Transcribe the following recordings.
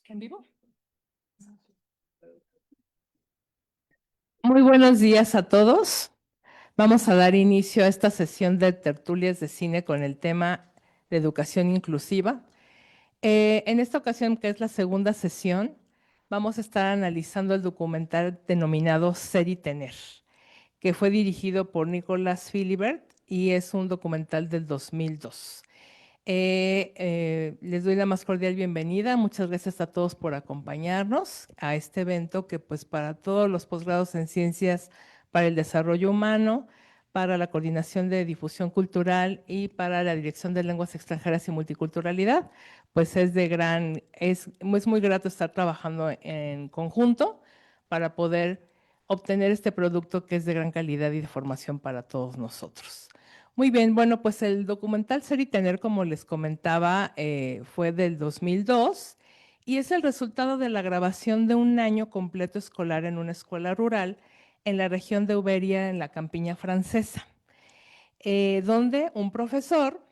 ¿En vivo? Muy buenos días a todos. Vamos a dar inicio a esta sesión de tertulias de cine con el tema de educación inclusiva. En esta ocasión, que es la segunda sesión, vamos a estar analizando el documental denominado Ser y Tener, que fue dirigido por Nicholas Philibert y es un documental del 2002. Les doy la más cordial bienvenida. Muchas gracias a todos por acompañarnos a este evento que pues para todos los posgrados en ciencias para el desarrollo humano, para la coordinación de difusión cultural y para la dirección de lenguas extranjeras y multiculturalidad, pues es muy grato estar trabajando en conjunto para poder obtener este producto que es de gran calidad y de formación para todos nosotros. Muy bien, bueno, pues el documental Ser y Tener, como les comentaba, fue del 2002 y es el resultado de la grabación de un año completo escolar en una escuela rural en la región de Uberia, en la campiña francesa, donde un profesor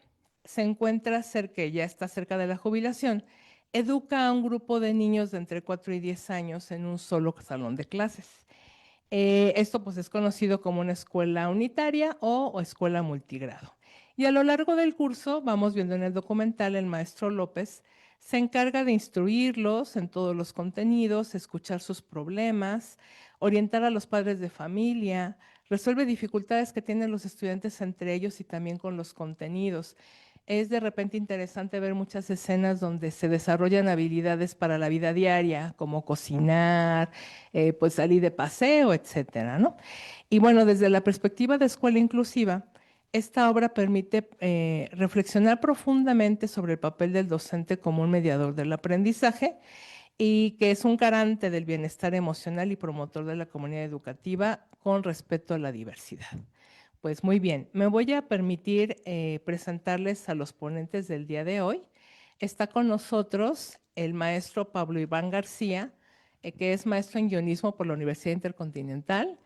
se encuentra cerca, ya está cerca de la jubilación, educa a un grupo de niños de entre 4 y 10 años en un solo salón de clases. Esto pues es conocido como una escuela unitaria o escuela multigrado. Y a lo largo del curso, vamos viendo en el documental, el maestro López se encarga de instruirlos en todos los contenidos, escuchar sus problemas, orientar a los padres de familia, resuelve dificultades que tienen los estudiantes entre ellos y también con los contenidos. Es de repente interesante ver muchas escenas donde se desarrollan habilidades para la vida diaria, como cocinar, pues salir de paseo, etcétera, ¿no? Y bueno, desde la perspectiva de escuela inclusiva, esta obra permite reflexionar profundamente sobre el papel del docente como un mediador del aprendizaje y que es un garante del bienestar emocional y promotor de la comunidad educativa con respeto a la diversidad. Pues muy bien, me voy a permitir presentarles a los ponentes del día de hoy. Está con nosotros el maestro Pablo Iván García, que es maestro en guionismo por la Universidad Intercontinental,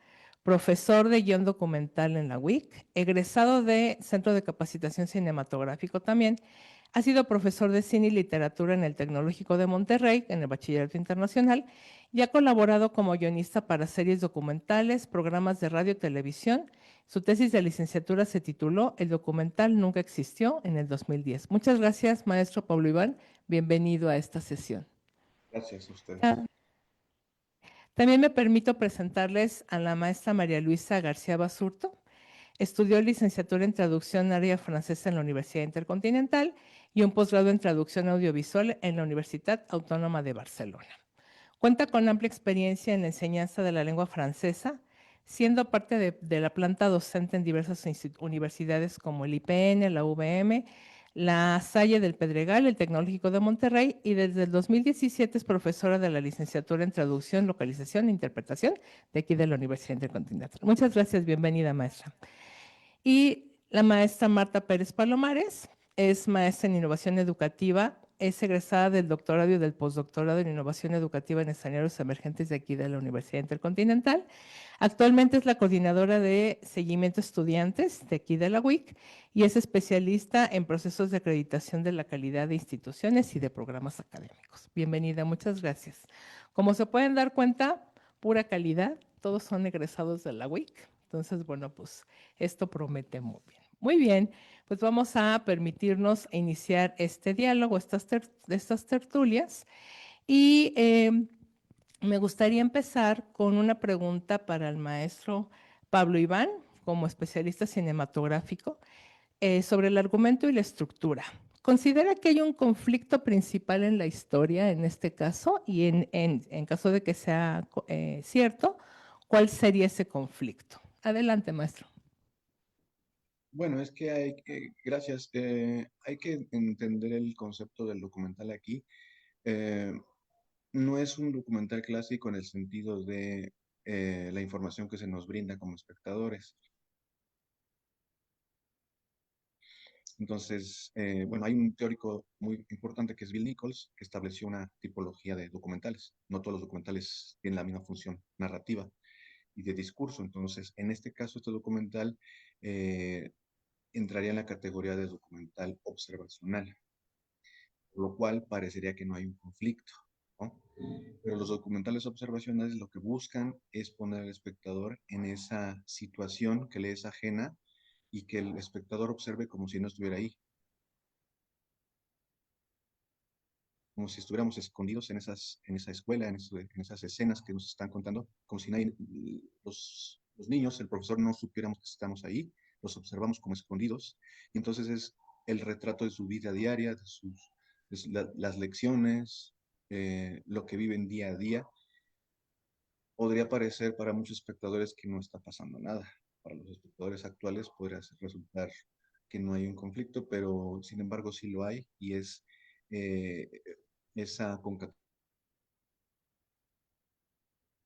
profesor de guión documental en la UIC, egresado de Centro de Capacitación Cinematográfico también. Ha sido profesor de cine y literatura en el Tecnológico de Monterrey, en el Bachillerato Internacional, y ha colaborado como guionista para series documentales, programas de radio y televisión. Su tesis de licenciatura se tituló El documental nunca existió en el 2010. Muchas gracias, maestro Pablo Iván. Bienvenido a esta sesión. Gracias a ustedes. Ah, También me permito presentarles a la maestra María Luisa García Basurto. Estudió licenciatura en traducción área francesa en la Universidad Intercontinental y un posgrado en traducción audiovisual en la Universidad Autónoma de Barcelona. Cuenta con amplia experiencia en la enseñanza de la lengua francesa, siendo parte de la planta docente en diversas universidades como el IPN, la UVM, la Salle del Pedregal, el Tecnológico de Monterrey, y desde el 2017 es profesora de la licenciatura en traducción, localización e interpretación de aquí de la Universidad Intercontinental. Muchas gracias, bienvenida, maestra. Y la maestra Marta Pérez Palomares es maestra en innovación educativa, es egresada del doctorado y del postdoctorado en innovación educativa en escenarios emergentes de aquí de la Universidad Intercontinental. Actualmente es la coordinadora de seguimiento a estudiantes de aquí de la UIC y es especialista en procesos de acreditación de la calidad de instituciones y de programas académicos. Bienvenida, muchas gracias. Como se pueden dar cuenta, pura calidad, todos son egresados de la UIC. Entonces, bueno, pues esto promete muy bien. Muy bien, pues vamos a permitirnos iniciar este diálogo, estas tertulias. Y me gustaría empezar con una pregunta para el maestro Pablo Iván, como especialista cinematográfico, sobre el argumento y la estructura. ¿Considera que hay un conflicto principal en la historia en este caso? Y en caso de que sea cierto, ¿cuál sería ese conflicto? Adelante, maestro. Bueno, es que gracias, hay que entender el concepto del documental aquí. Eh, no es un documental clásico en el sentido de la información que se nos brinda como espectadores. Entonces, bueno, hay un teórico muy importante que es Bill Nichols, que estableció una tipología de documentales. No todos los documentales tienen la misma función narrativa y de discurso. Entonces, en este caso, este documental entraría en la categoría de documental observacional. por lo cual parecería que no hay un conflicto, ¿no? Pero los documentales observacionales lo que buscan es poner al espectador en esa situación que le es ajena y que el espectador observe como si no estuviera ahí, como si estuviéramos escondidos en esa escuela, en esas escenas que nos están contando, como si nadie, los niños, el profesor no supiéramos que estamos ahí, los observamos como escondidos, y entonces es el retrato de su vida diaria, las lecciones, lo que viven día a día. Podría parecer para muchos espectadores que no está pasando nada. Para los espectadores actuales podría resultar que no hay un conflicto, pero sin embargo sí lo hay y es eh, esa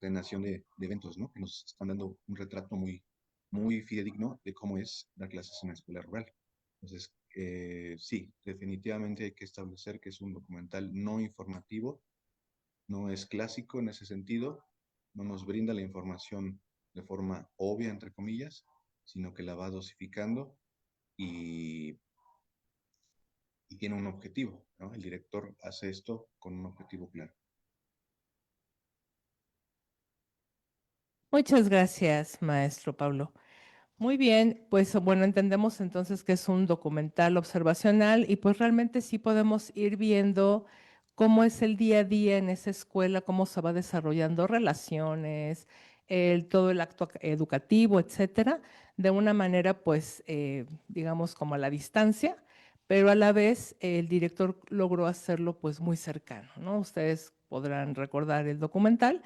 concatenación de eventos, ¿no? Que nos están dando un retrato muy fidedigno de cómo es dar clases en una escuela rural. Entonces, sí, definitivamente hay que establecer que es un documental no informativo, no es clásico en ese sentido, no nos brinda la información de forma obvia, entre comillas, sino que la va dosificando y, y tiene un objetivo, ¿no? El director hace esto con un objetivo claro. Muchas gracias, maestro Pablo. Muy bien, pues bueno, entendemos entonces que es un documental observacional y pues realmente sí podemos ir viendo cómo es el día a día en esa escuela, cómo se va desarrollando relaciones, todo el acto educativo, etcétera, de una manera pues, digamos, como a la distancia, pero a la vez el director logró hacerlo pues muy cercano, ¿no? Ustedes podrán recordar el documental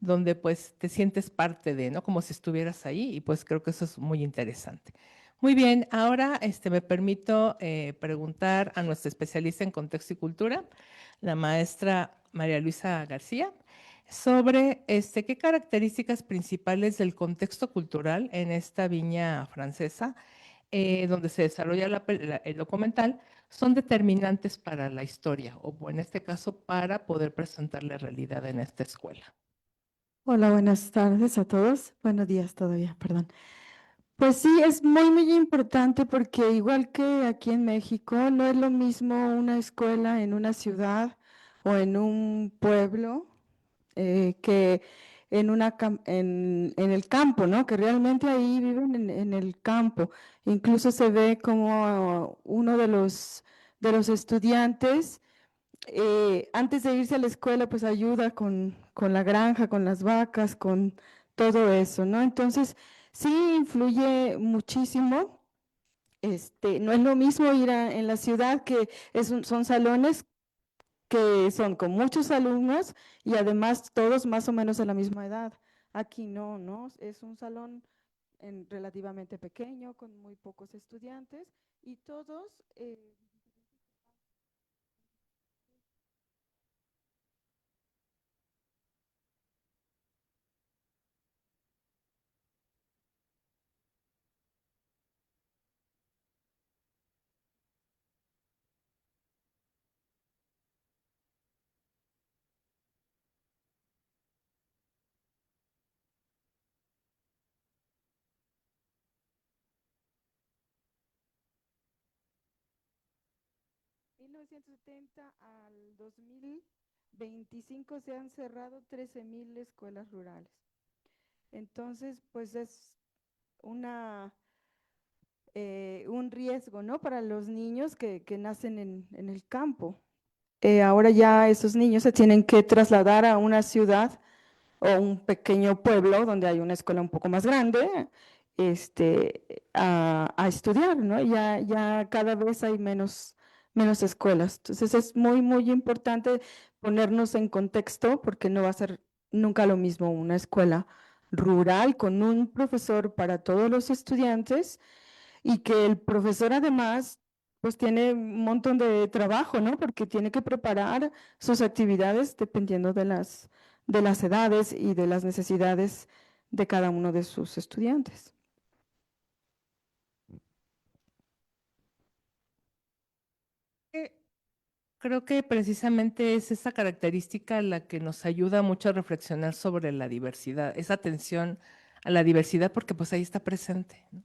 donde pues te sientes parte de, ¿no? Como si estuvieras ahí y pues creo que eso es muy interesante. Muy bien, ahora me permito preguntar a nuestra especialista en contexto y cultura, la maestra María Luisa García, sobre qué características principales del contexto cultural en esta viña francesa, donde se desarrolla el documental, son determinantes para la historia, o en este caso para poder presentar la realidad en esta escuela. Hola, buenas tardes a todos. Buenos días todavía, perdón. Pues sí, es muy importante porque igual que aquí en México, no es lo mismo una escuela en una ciudad o en un pueblo que en, en el campo, ¿no? Que realmente ahí viven en el campo. Incluso se ve como uno de los estudiantes antes de irse a la escuela, pues ayuda con la granja, con las vacas, con todo eso, ¿no? Entonces, sí influye muchísimo. No es lo mismo ir en la ciudad que son salones que son con muchos alumnos y además todos más o menos de la misma edad. Aquí no, ¿no? Es un salón relativamente pequeño con muy pocos estudiantes y todos 1970 al 2025 se han cerrado 13,000 escuelas rurales. Entonces, pues es una, un riesgo, ¿no? Para los niños que nacen en el campo. Ahora ya esos niños se tienen que trasladar a una ciudad o un pequeño pueblo donde hay una escuela un poco más grande, a estudiar, ¿no? Ya cada vez hay menos escuelas. Entonces es muy importante ponernos en contexto porque no va a ser nunca lo mismo una escuela rural con un profesor para todos los estudiantes y que el profesor además pues tiene un montón de trabajo, ¿no? Porque tiene que preparar sus actividades dependiendo de las edades y de las necesidades de cada uno de sus estudiantes. Creo que precisamente es esa característica la que nos ayuda mucho a reflexionar sobre la diversidad, esa atención a la diversidad porque pues ahí está presente, ¿no?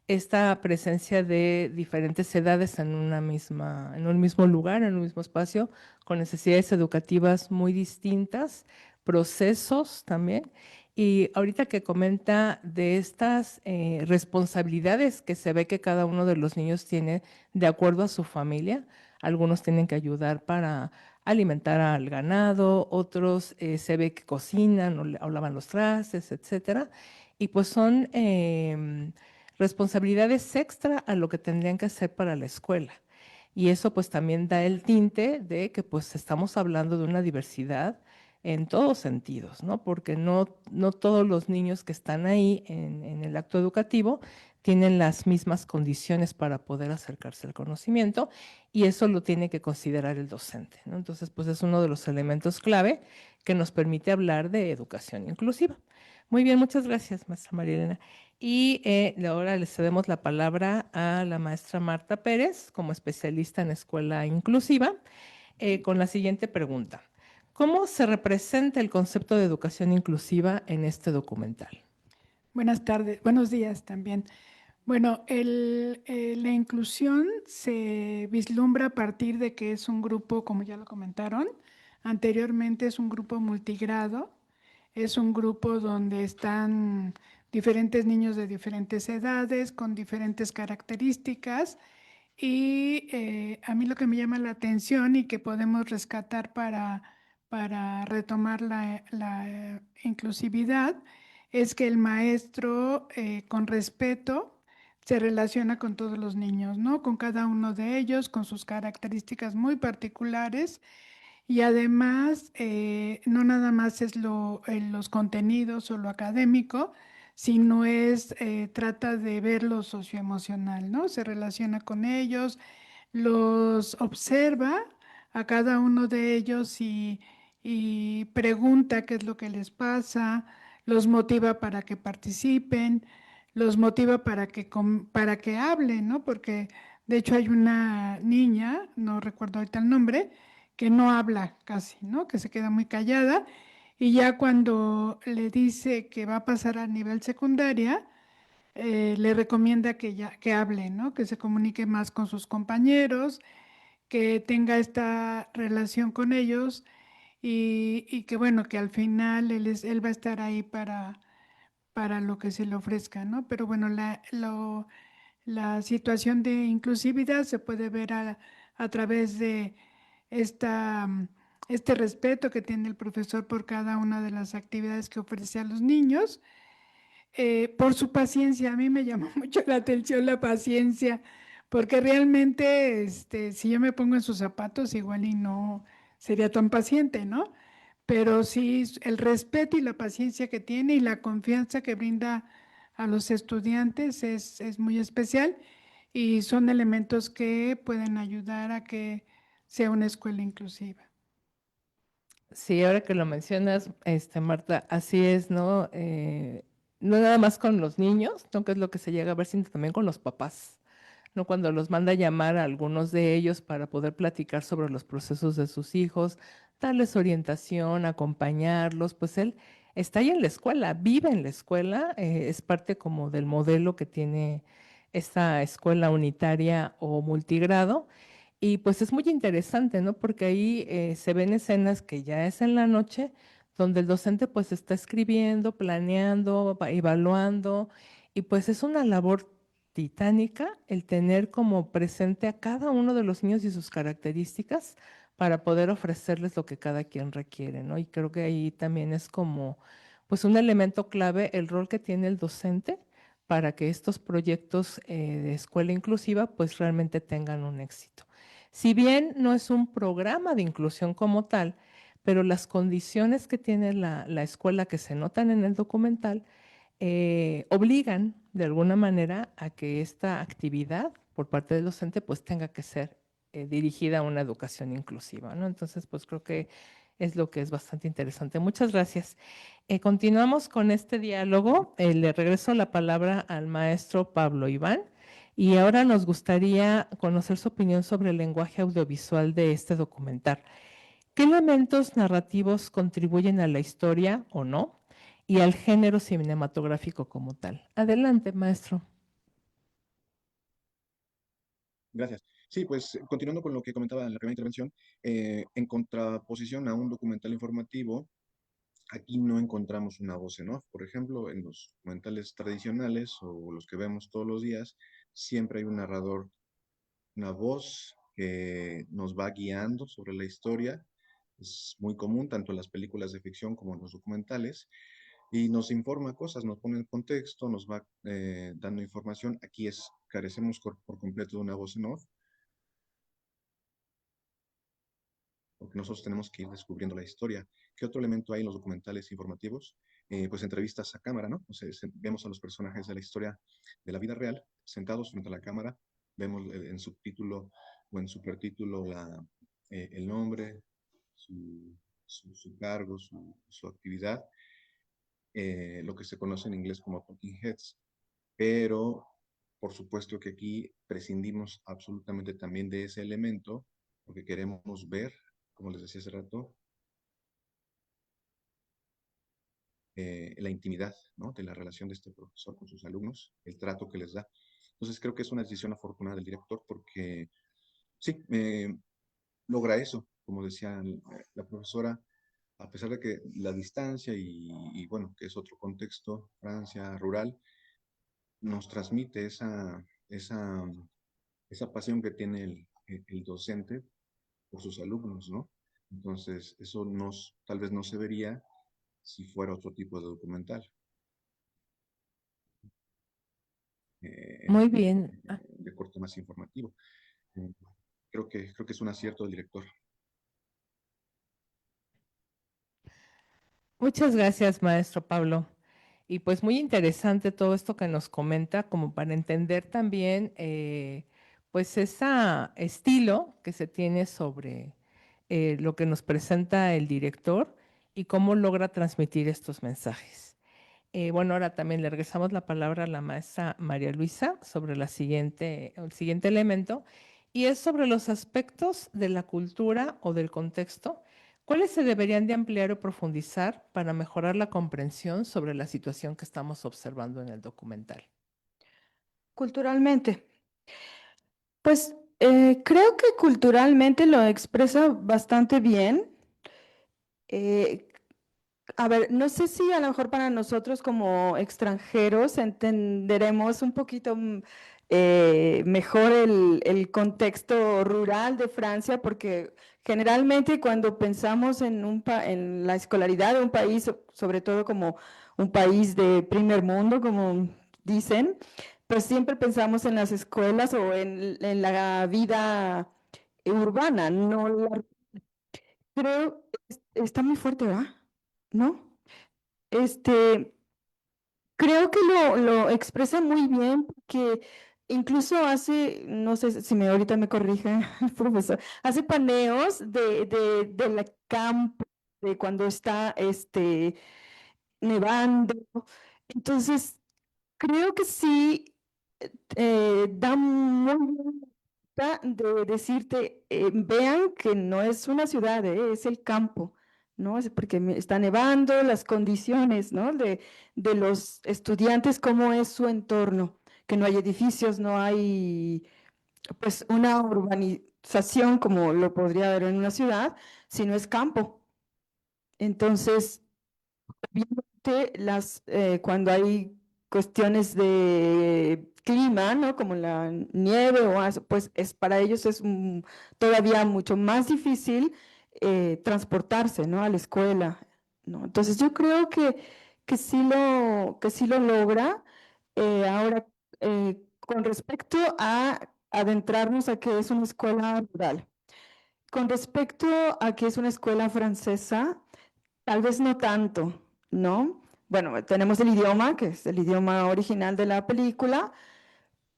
esta presencia de diferentes edades en en un mismo lugar, en un mismo espacio, con necesidades educativas muy distintas, procesos también. Y ahorita que comenta de estas responsabilidades que se ve que cada uno de los niños tiene de acuerdo a su familia, algunos tienen que ayudar para alimentar al ganado, otros se ve que cocinan o lavan los trastes, etcétera. Y pues son responsabilidades extra a lo que tendrían que hacer para la escuela. Y eso pues también da el tinte de que pues estamos hablando de una diversidad en todos sentidos, ¿no? Porque no todos los niños que están ahí en el acto educativo tienen las mismas condiciones para poder acercarse al conocimiento y eso lo tiene que considerar el docente, ¿no? Entonces, pues es uno de los elementos clave que nos permite hablar de educación inclusiva. Muy bien, muchas gracias, maestra María Elena. Y ahora le cedemos la palabra a la maestra Marta Pérez como especialista en escuela inclusiva con la siguiente pregunta. ¿Cómo se representa el concepto de educación inclusiva en este documental? Buenas tardes, buenos días también. Bueno, la inclusión se vislumbra a partir de que es un grupo, como ya lo comentaron, anteriormente es un grupo multigrado, es un grupo donde están diferentes niños de diferentes edades, con diferentes características, y a mí lo que me llama la atención y que podemos rescatar para retomar la inclusividad es que el maestro con respeto se relaciona con todos los niños, ¿no? Con cada uno de ellos, con sus características muy particulares y además no nada más es los contenidos o lo académico, sino trata de ver lo socioemocional, ¿no? Se relaciona con ellos, los observa a cada uno de ellos y pregunta qué es lo que les pasa, los motiva para que participen, los motiva para que hablen, ¿no? Porque de hecho hay una niña, no recuerdo ahorita el nombre, que no habla casi, ¿no? Que se queda muy callada y ya cuando le dice que va a pasar a nivel secundaria, le recomienda que hable, ¿no? Que se comunique más con sus compañeros, que tenga esta relación con ellos y que bueno, que al final él va a estar ahí para lo que se le ofrezca, ¿no? Pero bueno, la situación de inclusividad se puede ver a través de esta, este respeto que tiene el profesor por cada una de las actividades que ofrece a los niños, por su paciencia. A mí me llamó mucho la atención la paciencia, porque realmente, si yo me pongo en sus zapatos, igual y no sería tan paciente, ¿no? Pero sí, el respeto y la paciencia que tiene y la confianza que brinda a los estudiantes es muy especial y son elementos que pueden ayudar a que sea una escuela inclusiva. Sí, ahora que lo mencionas, Marta, así es, ¿no? No nada más con los niños, ¿no? Que es lo que se llega a ver, sino también con los papás, ¿no? Cuando los manda a llamar a algunos de ellos para poder platicar sobre los procesos de sus hijos, darles orientación, acompañarlos, pues él está ahí en la escuela, vive en la escuela, es parte como del modelo que tiene esta escuela unitaria o multigrado. Y pues es muy interesante, ¿no? Porque ahí se ven escenas que ya es en la noche, donde el docente pues está escribiendo, planeando, evaluando, y pues es una labor titánica el tener como presente a cada uno de los niños y sus características para poder ofrecerles lo que cada quien requiere, ¿no? Y creo que ahí también es como pues un elemento clave el rol que tiene el docente para que estos proyectos de escuela inclusiva pues realmente tengan un éxito. Si bien no es un programa de inclusión como tal, pero las condiciones que tiene la escuela que se notan en el documental obligan de alguna manera a que esta actividad por parte del docente pues tenga que ser dirigida a una educación inclusiva, ¿no? Entonces pues creo que es lo que es bastante interesante. Muchas gracias. Continuamos con este diálogo. Le regreso la palabra al maestro Pablo Iván. Y ahora nos gustaría conocer su opinión sobre el lenguaje audiovisual de este documental. ¿Qué elementos narrativos contribuyen a la historia o no? Y al género cinematográfico como tal. Adelante, maestro. Gracias. Sí, pues continuando con lo que comentaba en la primera intervención, en contraposición a un documental informativo, aquí no encontramos una voz en off. Por ejemplo, en los documentales tradicionales o los que vemos todos los días, siempre hay un narrador, una voz que nos va guiando sobre la historia. Es muy común tanto en las películas de ficción como en los documentales y nos informa cosas, nos pone en contexto, nos va dando información. Aquí carecemos por completo de una voz en off, porque nosotros tenemos que ir descubriendo la historia. ¿Qué otro elemento hay en los documentales informativos? Pues entrevistas a cámara, ¿no? O sea, vemos a los personajes de la historia de la vida real sentados frente a la cámara, vemos en subtítulo o en supertítulo el nombre, su cargo, su actividad, lo que se conoce en inglés como talking heads, pero por supuesto que aquí prescindimos absolutamente también de ese elemento, porque queremos ver, como les decía hace rato, la intimidad, ¿no? De la relación de este profesor con sus alumnos, el trato que les da. Entonces creo que es una decisión afortunada del director porque sí, logra eso, como decía la profesora, a pesar de que la distancia bueno, que es otro contexto, Francia rural, nos transmite esa pasión que tiene el docente por sus alumnos, ¿no? Entonces, eso tal vez no se vería si fuera otro tipo de documental. Muy bien. De corte más informativo. Eh, creo que es un acierto del director. Muchas gracias, maestro Pablo. Y pues muy interesante todo esto que nos comenta, como para entender también, pues ese estilo que se tiene sobre lo que nos presenta el director y cómo logra transmitir estos mensajes. Bueno, ahora también le regresamos la palabra a la maestra María Luisa sobre el siguiente elemento, y es sobre los aspectos de la cultura o del contexto. ¿Cuáles se deberían de ampliar o profundizar para mejorar la comprensión sobre la situación que estamos observando en el documental? Culturalmente, pues creo que culturalmente lo expresa bastante bien. Eh, a ver, no sé si a lo mejor para nosotros como extranjeros entenderemos un poquito mejor el contexto rural de Francia, porque generalmente cuando pensamos en la escolaridad de un país, sobre todo como un país de primer mundo, como dicen, pues siempre pensamos en las escuelas o en la vida urbana, no la creo, está muy fuerte, ¿verdad? ¿No? Este, creo que lo expresa muy bien porque incluso hace, no sé si ahorita me corrige el profesor, hace paneos de la campo, de cuando está nevando. Entonces, creo que sí da muy bien de decirte, vean que no es una ciudad, es el campo, ¿no? Es porque está nevando, las condiciones, ¿no? De los estudiantes, cómo es su entorno, que no hay edificios, no hay, pues, una urbanización como lo podría haber en una ciudad, sino es campo. Entonces, obviamente, cuando hay cuestiones de clima, ¿no? Como la nieve pues para ellos es todavía mucho más difícil transportarse, ¿no? A la escuela, ¿no? Entonces yo creo que sí lo logra. Ahora, con respecto a adentrarnos a que es una escuela rural. Con respecto a que es una escuela francesa, tal vez no tanto, ¿no? Bueno, tenemos el idioma, que es el idioma original de la película,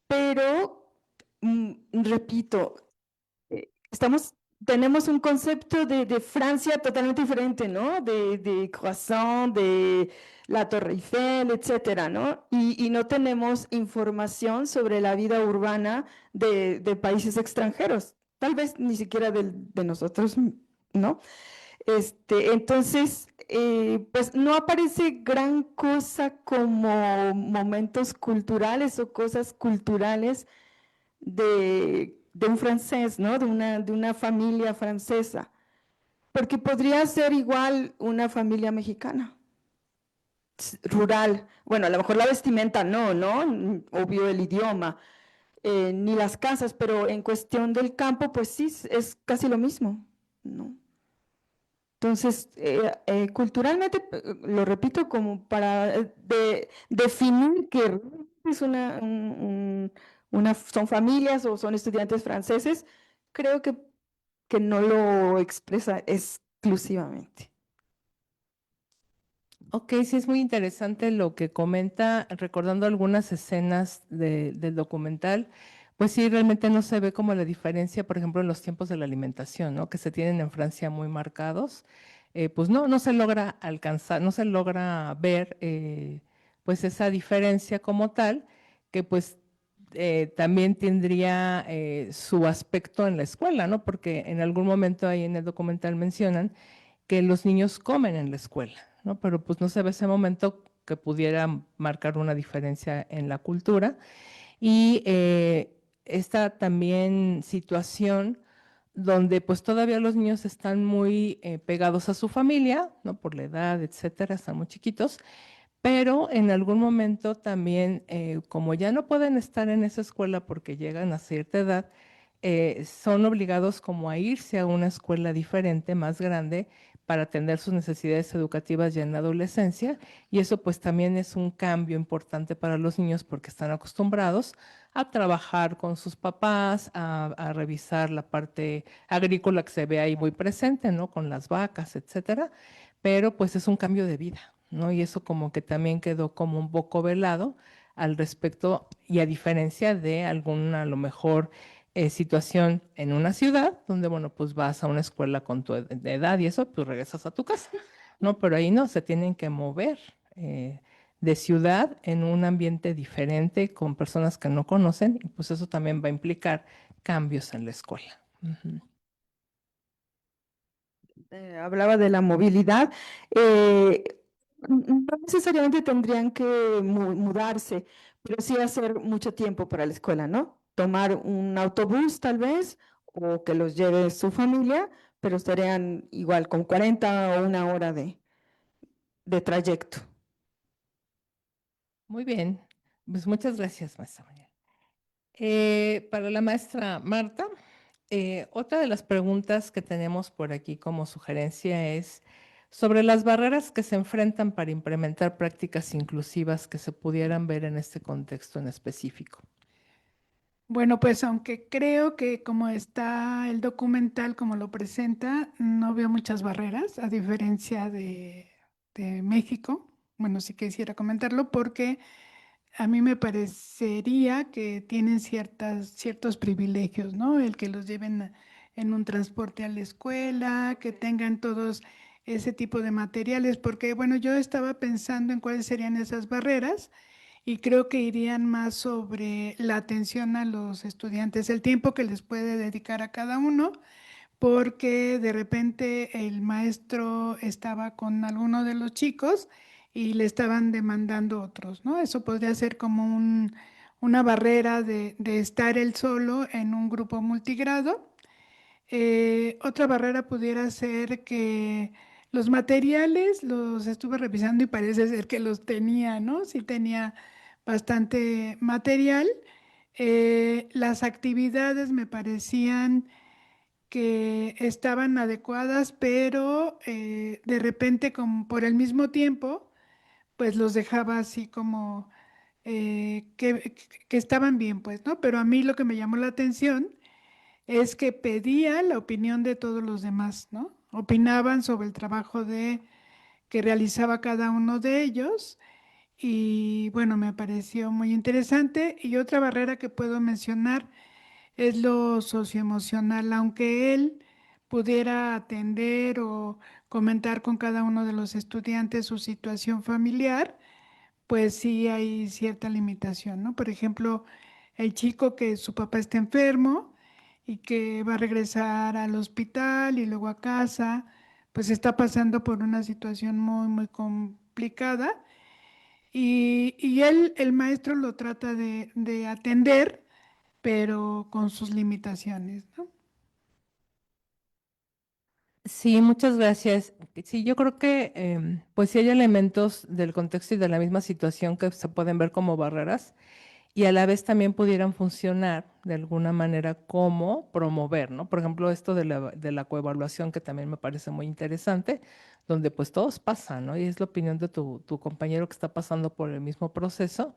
pero, repito, tenemos un concepto de Francia totalmente diferente, ¿no? De croissant, de la Torre Eiffel, etcétera, ¿no? Y no tenemos información sobre la vida urbana de países extranjeros, tal vez ni siquiera de nosotros, ¿no? Entonces, pues no aparece gran cosa como momentos culturales o cosas culturales de un francés, ¿no? De una familia francesa, porque podría ser igual una familia mexicana, rural. Bueno, a lo mejor la vestimenta no, ¿no? Obvio el idioma, ni las casas, pero en cuestión del campo, pues sí, es casi lo mismo, ¿no? Entonces, culturalmente, lo repito, como para definir que es son familias o son estudiantes franceses, creo que no lo expresa exclusivamente. Ok, sí es muy interesante lo que comenta, recordando algunas escenas del documental, pues sí, realmente no se ve como la diferencia, por ejemplo, en los tiempos de la alimentación, ¿no? Que se tienen en Francia muy marcados, pues no se logra alcanzar, no se logra ver pues esa diferencia como tal, que pues también tendría su aspecto en la escuela, ¿no? Porque en algún momento ahí en el documental mencionan que los niños comen en la escuela, ¿no? Pero pues no se ve ese momento que pudiera marcar una diferencia en la cultura. Y esta también situación donde pues todavía los niños están muy pegados a su familia, ¿no? Por la edad, etcétera, están muy chiquitos, pero en algún momento también, como ya no pueden estar en esa escuela porque llegan a cierta edad, son obligados como a irse a una escuela diferente, más grande, para atender sus necesidades educativas ya en la adolescencia. Y eso pues también es un cambio importante para los niños porque están acostumbrados a trabajar con sus papás, a revisar la parte agrícola que se ve ahí muy presente, ¿no? Con las vacas, etcétera. Pero pues es un cambio de vida, ¿no? Y eso como que también quedó como un poco velado al respecto y a diferencia de alguna, a lo mejor, situación en una ciudad donde, bueno, pues vas a una escuela con tu edad y eso, pues regresas a tu casa, ¿no? Pero ahí no, se tienen que mover de ciudad en un ambiente diferente con personas que no conocen y pues eso también va a implicar cambios en la escuela. Ujú. Hablaba de la movilidad. eh, no necesariamente tendrían que mudarse, pero sí hacer mucho tiempo para la escuela, ¿no? Tomar un autobús tal vez, o que los lleve su familia, pero estarían igual con 40 o una hora de trayecto. Muy bien, pues muchas gracias, maestra María. Para la maestra Marta, otra de las preguntas que tenemos por aquí como sugerencia es sobre las barreras que se enfrentan para implementar prácticas inclusivas que se pudieran ver en este contexto en específico. Bueno, pues aunque creo que como está el documental, como lo presenta, no veo muchas barreras, a diferencia de México. Bueno, sí quisiera comentarlo porque a mí me parecería que tienen ciertos privilegios, ¿no? El que los lleven en un transporte a la escuela, que tengan todos ese tipo de materiales, porque bueno, yo estaba pensando en cuáles serían esas barreras y creo que irían más sobre la atención a los estudiantes, el tiempo que les puede dedicar a cada uno, porque de repente el maestro estaba con alguno de los chicos y le estaban demandando otros, ¿no? Eso podría ser como una barrera de estar él solo en un grupo multigrado. Otra barrera pudiera ser que los materiales los estuve revisando y parece ser que los tenía, ¿no? Sí tenía bastante material. Las actividades me parecían que estaban adecuadas, pero de repente, como por el mismo tiempo, pues los dejaba así como que estaban bien, pues, ¿no? Pero a mí lo que me llamó la atención es que pedía la opinión de todos los demás, ¿no? Opinaban sobre el trabajo que realizaba cada uno de ellos y bueno, me pareció muy interesante. Y otra barrera que puedo mencionar es lo socioemocional, aunque él pudiera atender o comentar con cada uno de los estudiantes su situación familiar, pues sí hay cierta limitación, ¿no? Por ejemplo, el chico que su papá está enfermo y que va a regresar al hospital y luego a casa, pues está pasando por una situación muy complicada y él, el maestro lo trata de atender, pero con sus limitaciones, ¿no? Sí, muchas gracias. Sí, yo creo que pues sí hay elementos del contexto y de la misma situación que se pueden ver como barreras y a la vez también pudieran funcionar de alguna manera como promover, ¿no? Por ejemplo, esto de la coevaluación que también me parece muy interesante, donde pues todos pasan, ¿no? Y es la opinión de tu compañero que está pasando por el mismo proceso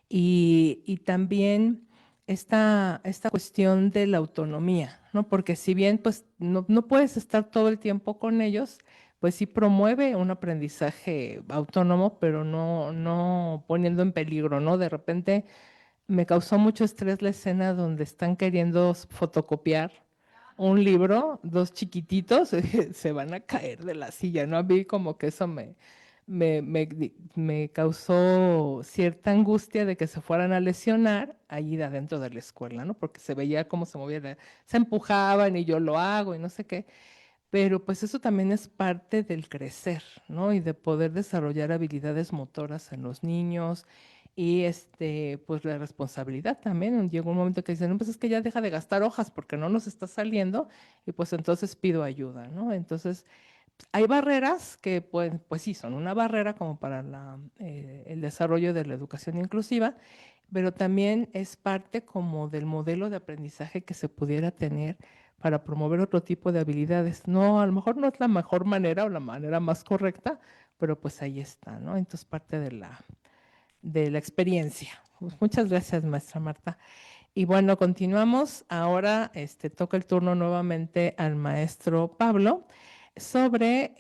y también esta cuestión de la autonomía, ¿no? Porque si bien pues no puedes estar todo el tiempo con ellos, pues sí promueve un aprendizaje autónomo, pero no poniendo en peligro, ¿no? De repente me causó mucho estrés la escena donde están queriendo fotocopiar un libro, dos chiquititos, se van a caer de la silla, ¿no? A mí como que eso me causó cierta angustia de que se fueran a lesionar allí de adentro de la escuela, ¿no? Porque se veía cómo se movían, se empujaban y yo lo hago y no sé qué. Pero pues eso también es parte del crecer, ¿no? Y de poder desarrollar habilidades motoras en los niños y pues la responsabilidad también. Llega un momento que dicen, no, pues es que ya deja de gastar hojas porque no nos está saliendo y pues entonces pido ayuda, ¿no? Entonces hay barreras que pues sí, son una barrera como para el desarrollo de la educación inclusiva, pero también es parte como del modelo de aprendizaje que se pudiera tener para promover otro tipo de habilidades. No, a lo mejor no es la mejor manera o la manera más correcta, pero pues ahí está, ¿no? Entonces parte de la experiencia. Pues muchas gracias, maestra Marta. Y bueno, continuamos. Ahora toca el turno nuevamente al maestro Pablo sobre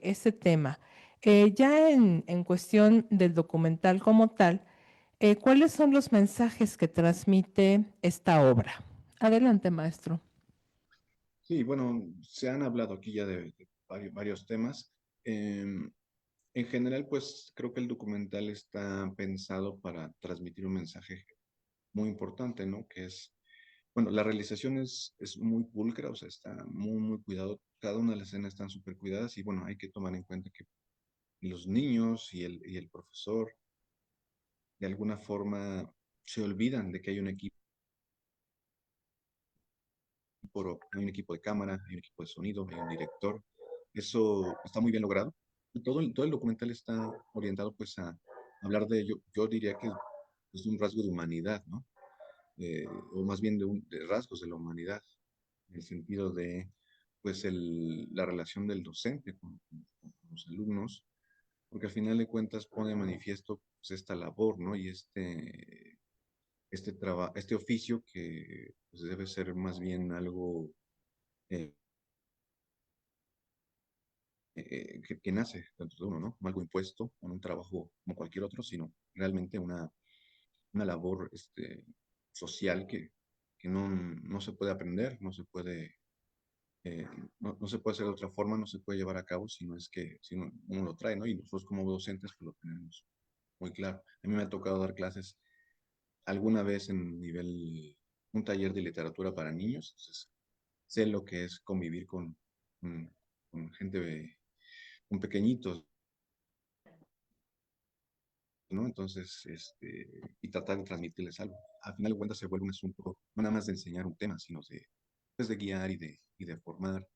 este tema. Ya en cuestión del documental como tal, ¿cuáles son los mensajes que transmite esta obra? Adelante, maestro. Sí, bueno, se han hablado aquí ya de varios temas. En general, pues creo que el documental está pensado para transmitir un mensaje muy importante, ¿no? Que es, bueno, la realización es muy pulcra, o sea, está muy cuidado. Cada una de las escenas están súper cuidadas y bueno, hay que tomar en cuenta que los niños y el profesor de alguna forma se olvidan de que hay un equipo de cámara, hay un equipo de sonido, hay un director. Eso está muy bien logrado. Y todo el documental está orientado pues a hablar de ello. Yo diría que es un rasgo de humanidad, ¿no? O más bien de rasgos de la humanidad, en el sentido de pues la relación del docente con los alumnos, porque al final de cuentas pone de manifiesto pues, esta labor, ¿no? Y este oficio que pues, debe ser más bien algo eh, que nace dentro de uno, ¿no? No algo impuesto, en un trabajo como cualquier otro, sino realmente una labor social que no se puede aprender, eh, no se puede hacer de otra forma, no se puede llevar a cabo si uno lo trae, ¿no? Y nosotros como docentes pues lo tenemos muy claro. A mí me ha tocado dar clases alguna vez en un taller de literatura para niños, entonces sé lo que es convivir con, con gente, con pequeñitos, ¿no? Entonces, y tratar de transmitirles algo. Al final de cuentas se vuelve un asunto no nada más de enseñar un tema, sino pues, de guiar y de formar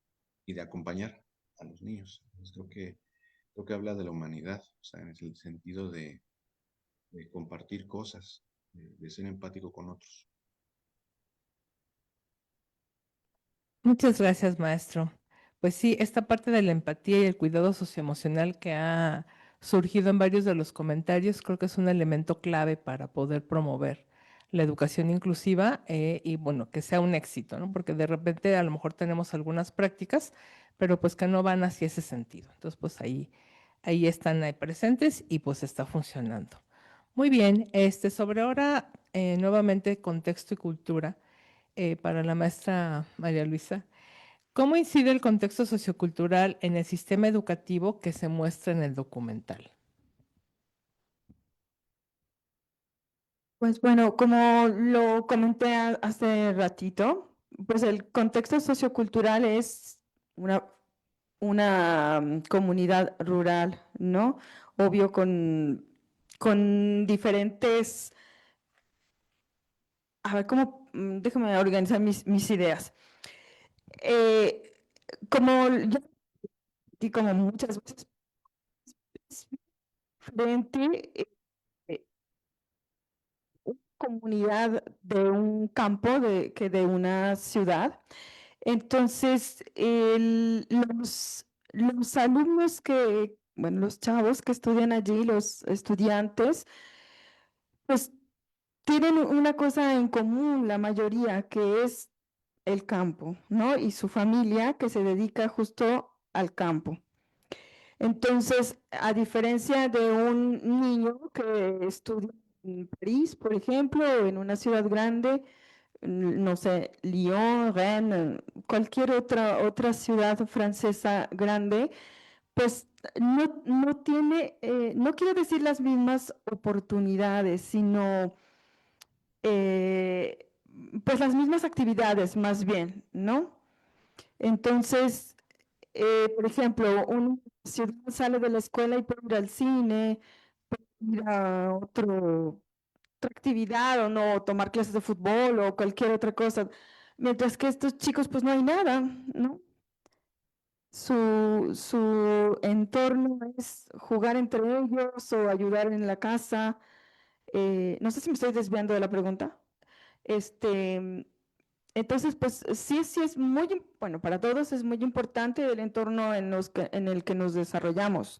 y de acompañar a los niños. Entonces creo que habla de la humanidad, o sea, en el sentido de compartir cosas, de ser empático con otros. Muchas gracias, maestro. Pues sí, esta parte de la empatía y el cuidado socioemocional que ha surgido en varios de los comentarios, creo que es un elemento clave para poder promover la educación inclusiva y bueno, que sea un éxito, ¿no? Porque de repente a lo mejor tenemos algunas prácticas, pero pues que no van hacia ese sentido. Entonces, pues ahí están ahí presentes y pues está funcionando. Muy bien, sobre ahora nuevamente contexto y cultura para la maestra María Luisa. ¿Cómo incide el contexto sociocultural en el sistema educativo que se muestra en el documental? Pues bueno, como lo comenté hace ratito, pues el contexto sociocultural es una comunidad rural, ¿no? Obvio con diferentes, a ver, déjame organizar mis ideas. Como ya y como muchas veces es diferente una comunidad de un campo que de una ciudad. Entonces, los alumnos bueno, los chavos que estudian allí, los estudiantes, pues tienen una cosa en común, la mayoría, que es el campo, ¿no? Y su familia que se dedica justo al campo. Entonces, a diferencia de un niño que estudia en París, por ejemplo, o en una ciudad grande, no sé, Lyon, Rennes, cualquier otra ciudad francesa grande, pues no tiene, no quiero decir las mismas oportunidades, sino eh, pues las mismas actividades más bien, ¿no? Entonces, por ejemplo, un ciudadano sale de la escuela y puede ir al cine, puede ir a otra actividad o no, tomar clases de fútbol o cualquier otra cosa, mientras que estos chicos pues no hay nada, ¿no? Su entorno es jugar entre ellos o ayudar en la casa. No sé si me estoy desviando de la pregunta. Este, entonces, pues sí es bueno, para todos es muy importante el entorno en el que nos desarrollamos,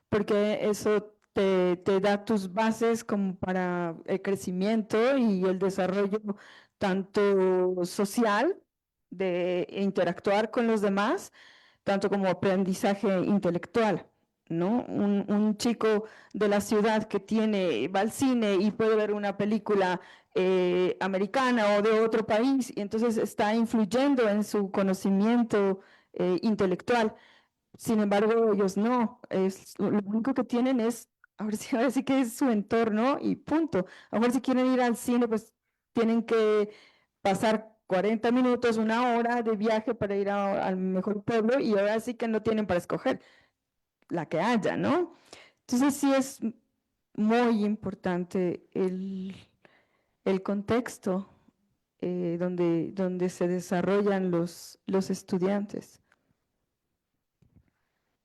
porque eso te da tus bases como para el crecimiento y el desarrollo tanto social, de interactuar con los demás, tanto como aprendizaje intelectual, ¿no? Un chico de la ciudad que va al cine y puede ver una película americana o de otro país, y entonces está influyendo en su conocimiento intelectual. Sin embargo, ellos no, lo único que tienen es, ahora sí que es su entorno y punto. A lo mejor si quieren ir al cine, pues tienen que pasar 40 minutos, una hora de viaje para ir al mejor pueblo y ahora sí que no tienen para escoger la que haya, ¿no? Entonces sí es muy importante el contexto donde se desarrollan los estudiantes.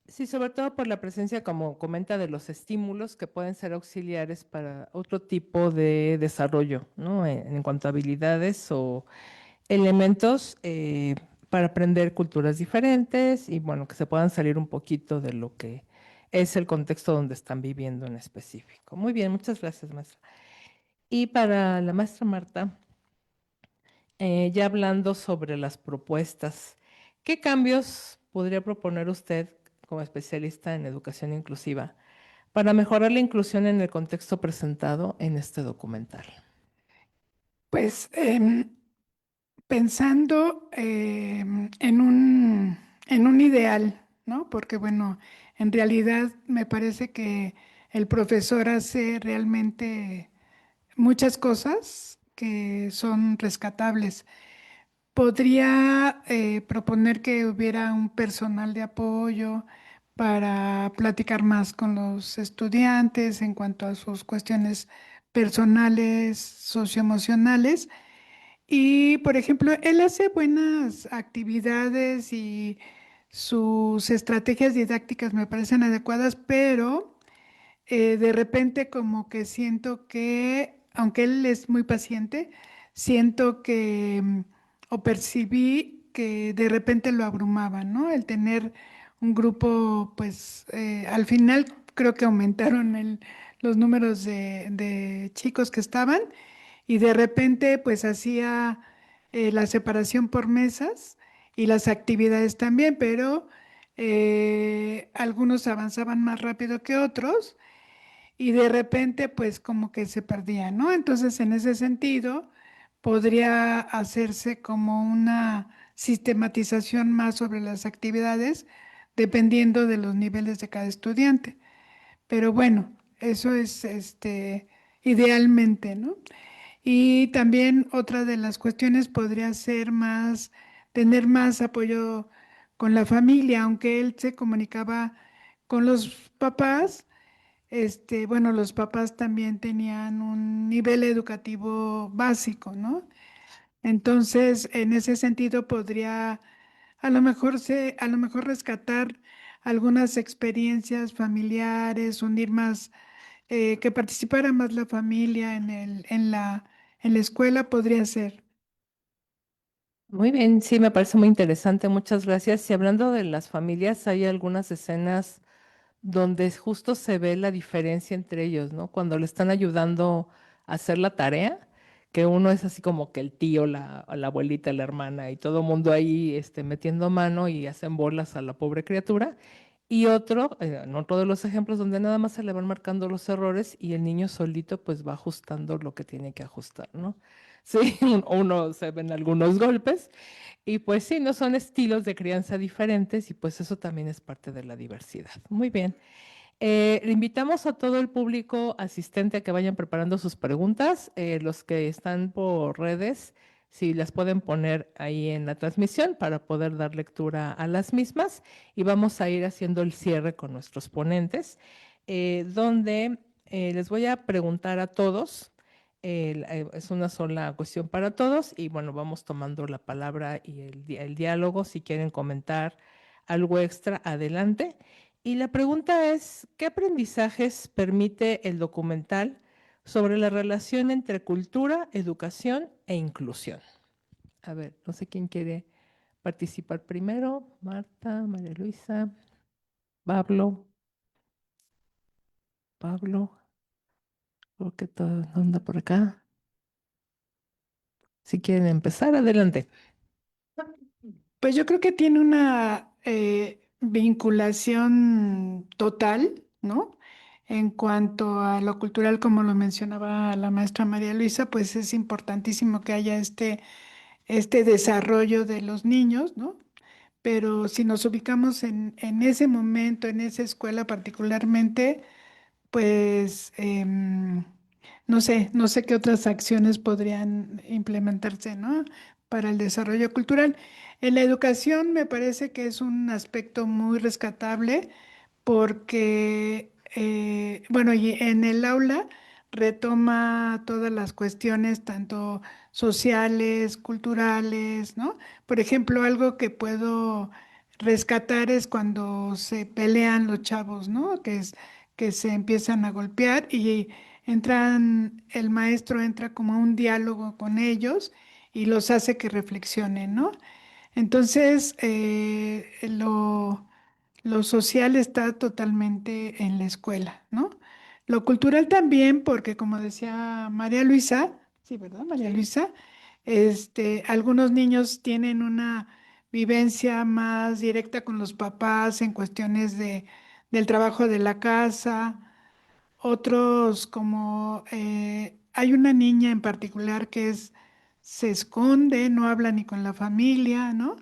Sí, sobre todo por la presencia, como comenta, de los estímulos que pueden ser auxiliares para otro tipo de desarrollo, ¿no? En cuanto a habilidades o elementos para aprender culturas diferentes y, bueno, que se puedan salir un poquito de lo que es el contexto donde están viviendo en específico. Muy bien, muchas gracias, maestra. Y para la maestra Marta, ya hablando sobre las propuestas, ¿qué cambios podría proponer usted como especialista en educación inclusiva para mejorar la inclusión en el contexto presentado en este documental? Pues pensando en un ideal, ¿no? Porque bueno, en realidad me parece que el profesor hace realmente muchas cosas que son rescatables. Podría proponer que hubiera un personal de apoyo para platicar más con los estudiantes en cuanto a sus cuestiones personales, socioemocionales. Y, por ejemplo, él hace buenas actividades y sus estrategias didácticas me parecen adecuadas, pero de repente como que siento que, aunque él es muy paciente, siento que o percibí que de repente lo abrumaba, ¿no? El tener un grupo, pues al final creo que aumentaron los números de chicos que estaban y de repente pues hacía la separación por mesas y las actividades también, pero algunos avanzaban más rápido que otros y de repente pues como que se perdía, ¿no? Entonces en ese sentido podría hacerse como una sistematización más sobre las actividades dependiendo de los niveles de cada estudiante. Pero bueno, eso es idealmente, ¿no? Y también otra de las cuestiones podría ser tener más apoyo con la familia, aunque él se comunicaba con los papás. Bueno, los papás también tenían un nivel educativo básico, ¿no? Entonces, en ese sentido, podría a lo mejor rescatar algunas experiencias familiares, unir más, que participara más la familia en la escuela, podría ser. Muy bien, sí, me parece muy interesante, muchas gracias. Y hablando de las familias, hay algunas escenas donde justo se ve la diferencia entre ellos, ¿no? Cuando le están ayudando a hacer la tarea, que uno es así como que el tío, la abuelita, la hermana y todo el mundo ahí metiendo mano y hacen bolas a la pobre criatura. Y otro, en otro de los ejemplos donde nada más se le van marcando los errores y el niño solito pues va ajustando lo que tiene que ajustar, ¿no? Sí, uno se ven algunos golpes y pues sí, no son estilos de crianza diferentes y pues eso también es parte de la diversidad. Muy bien. Le invitamos a todo el público asistente a que vayan preparando sus preguntas. Los que están por redes, si las pueden poner ahí en la transmisión para poder dar lectura a las mismas. Y vamos a ir haciendo el cierre con nuestros ponentes, donde les voy a preguntar a todos. Es una sola cuestión para todos y bueno, vamos tomando la palabra y el diálogo. Si quieren comentar algo extra, adelante. Y la pregunta es, ¿qué aprendizajes permite el documental sobre la relación entre cultura, educación e inclusión? A ver, no sé quién quiere participar primero. Marta, María Luisa, Pablo, Pablo, creo que todo anda por acá. Si quieren empezar, adelante. Pues yo creo que tiene una vinculación total, ¿no? En cuanto a lo cultural, como lo mencionaba la maestra María Luisa, pues es importantísimo que haya este desarrollo de los niños, ¿no? Pero si nos ubicamos en ese momento, en esa escuela particularmente, pues no sé qué otras acciones podrían implementarse, ¿no? Para el desarrollo cultural. En la educación me parece que es un aspecto muy rescatable porque, bueno, y en el aula retoma todas las cuestiones, tanto sociales, culturales, ¿no? Por ejemplo, algo que puedo rescatar es cuando se pelean los chavos, ¿no? Que se empiezan a golpear y el maestro entra como a un diálogo con ellos y los hace que reflexionen, ¿no? Entonces, lo social está totalmente en la escuela, ¿no? Lo cultural también, porque como decía María Luisa, sí, ¿verdad? María Luisa, algunos niños tienen una vivencia más directa con los papás en cuestiones del trabajo de la casa, otros como hay una niña en particular se esconde, no habla ni con la familia, ¿no?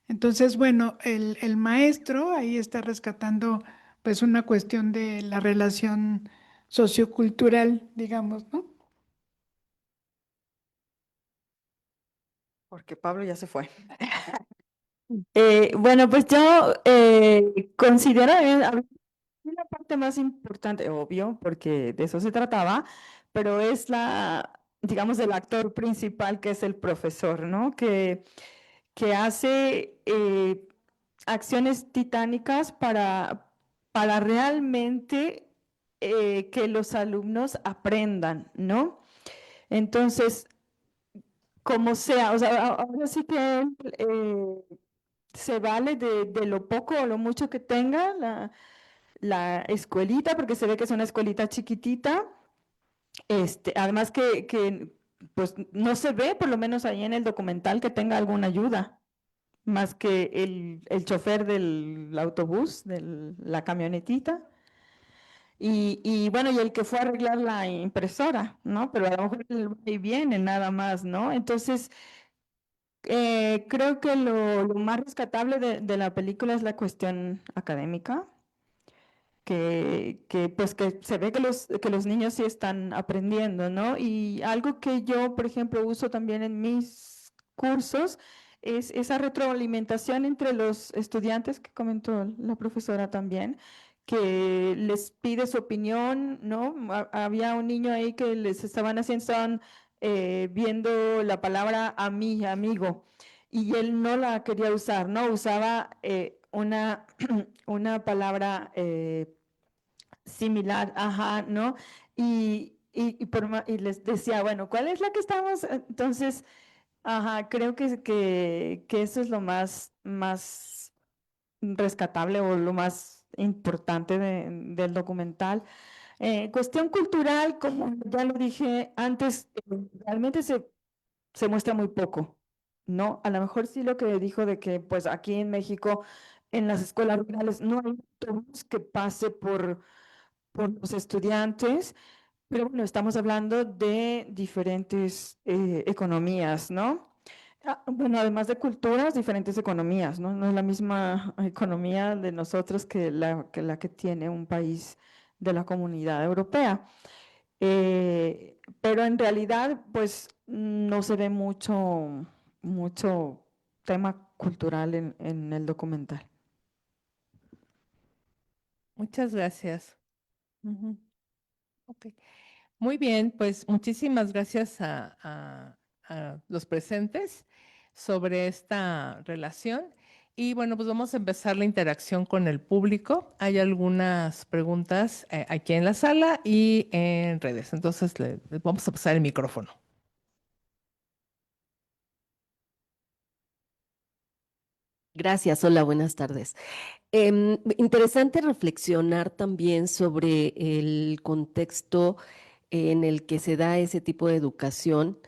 Entonces, bueno, el maestro ahí está rescatando pues una cuestión de la relación sociocultural, digamos, ¿no? Porque Pablo ya se fue. Bueno, pues yo considero la parte más importante, obvio, porque de eso se trataba, pero es digamos, el actor principal que es el profesor, ¿no? Que hace acciones titánicas para realmente que los alumnos aprendan, ¿no? Entonces, como sea, o sea, ahora sí que él se vale de lo poco o lo mucho que tenga la escuelita, porque se ve que es una escuelita chiquitita. Además pues no se ve, por lo menos ahí en el documental, que tenga alguna ayuda, más que el chofer del autobús, de la camionetita. Y bueno, y el que fue a arreglar la impresora, ¿no? Pero a lo mejor él va y viene nada más, ¿no? Entonces, creo que lo más rescatable de la película es la cuestión académica, pues que se ve que los niños sí están aprendiendo, ¿no? Y algo que yo, por ejemplo, uso también en mis cursos es esa retroalimentación entre los estudiantes que comentó la profesora también, que les pide su opinión, ¿no? Había un niño ahí que les estaban viendo la palabra amigo, y él no la quería usar, ¿no? Usaba una palabra similar, ajá, ¿no? Y les decía, bueno, ¿cuál es la que estamos? Entonces, ajá, creo que eso es lo más rescatable o lo más importante del documental. Cuestión cultural, como ya lo dije antes, realmente se muestra muy poco, ¿no? A lo mejor sí lo que dijo de que pues aquí en México, en las escuelas rurales, no hay autobús que pase por los estudiantes, pero bueno, estamos hablando de diferentes economías, ¿no? Bueno, además de culturas, diferentes economías, ¿no? No es la misma economía de nosotros que la que tiene un país de la Comunidad Europea. Pero en realidad, pues no se ve mucho tema cultural en el documental. Muchas gracias. Ujú. Ok. Muy bien, pues muchísimas gracias a los presentes sobre esta relación. Y bueno, pues vamos a empezar la interacción con el público. Hay algunas preguntas aquí en la sala y en redes. Entonces, les vamos a pasar el micrófono. Gracias, hola, buenas tardes. Interesante reflexionar también sobre el contexto en el que se da ese tipo de educación.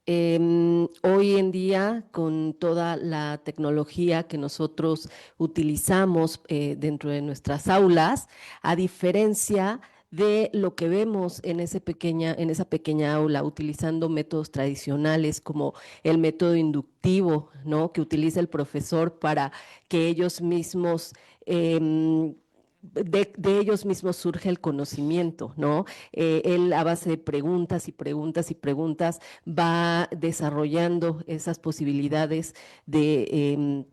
Hoy en día, con toda la tecnología que nosotros utilizamos dentro de nuestras aulas, a diferencia de lo que vemos en esa pequeña aula, utilizando métodos tradicionales como el método inductivo, ¿no? Que utiliza el profesor para que ellos mismos de ellos mismos surge el conocimiento, ¿no? Él a base de preguntas y preguntas y preguntas va desarrollando esas posibilidades de